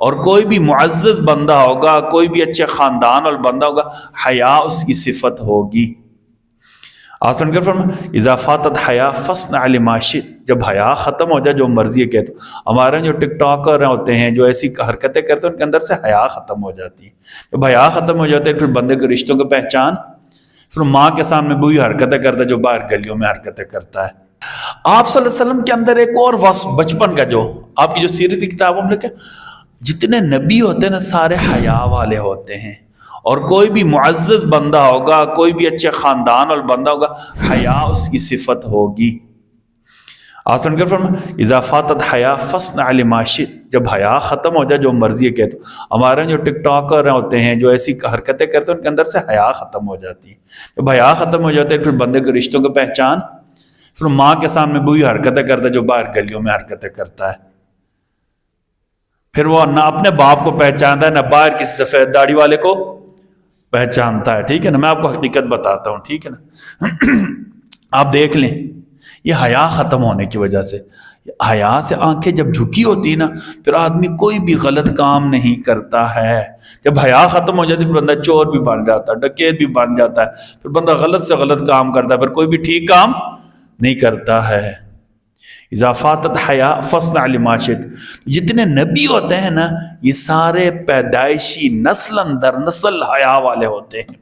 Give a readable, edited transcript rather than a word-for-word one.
اور کوئی بھی معزز بندہ ہوگا، کوئی بھی اچھے خاندان والا بندہ ہوگا، حیا اس کی صفت ہوگی۔ آسان کر فرما اذا فاتت حیا فاصنع لما شئت، جب حیا ختم ہو جائے جو مرضی ہے کہہ تو۔ ہمارے جو ٹک ٹاکر ہوتے ہیں، جو ایسی حرکتیں کرتے ہیں، ان کے اندر سے حیا ختم ہو جاتی ہے۔ جب حیا ختم ہو جاتے ہیں پھر بندے کے رشتوں کی پہچان، پھر ماں کے سامنے وہی حرکتیں کرتا ہے جو باہر گلیوں میں حرکتیں کرتا ہے۔ آپ صلی اللہ علیہ وسلم کے اندر ایک اور وصف بچپن کا، جو آپ کی جو سیرت کی کتابوں میں لکھا، جتنے نبی ہوتے ہیں نا سارے حیا والے ہوتے ہیں، اور کوئی بھی معزز بندہ ہوگا، کوئی بھی اچھے خاندان والا بندہ ہوگا، حیا اس کی صفت ہوگی۔ آسان کر فرما اذا فاتت حیا فاصنع لما شئت، جب حیا ختم ہو جائے جو مرضی ہے کہہ تو۔ ہمارے جو ٹک ٹاکر ہوتے ہیں، جو ایسی حرکتیں کرتے ہیں، ان کے اندر سے حیا ختم ہو جاتی ہے۔ جب حیا ختم ہو جاتے ہیں پھر بندے کے رشتوں کی پہچان، پھر ماں کے سامنے وہی حرکتیں کرتا ہے جو باہر گلیوں میں حرکتیں کرتا ہے۔ پھر وہ نہ اپنے باپ کو پہچانتا ہے، نہ باہر کسی سفید داڑھی والے کو پہچانتا ہے۔ ٹھیک ہے نا، میں آپ کو حقیقت بتاتا ہوں، ٹھیک ہے نا۔ آپ دیکھ لیں یہ حیا ختم ہونے کی وجہ سے، حیا سے آنکھیں جب جھکی ہوتی نا پھر آدمی کوئی بھی غلط کام نہیں کرتا ہے۔ جب حیا ختم ہو جاتی ہے پھر بندہ چور بھی بن جاتا ہے، ڈکیت بھی بن جاتا ہے، پھر بندہ غلط سے غلط کام کرتا ہے، پھر کوئی بھی ٹھیک کام نہیں کرتا ہے۔ اذا فاتت حیا فاصنع لما شئت، جتنے نبی ہوتے ہیں نا یہ سارے پیدائشی نسل اندر نسل حیا والے ہوتے ہیں۔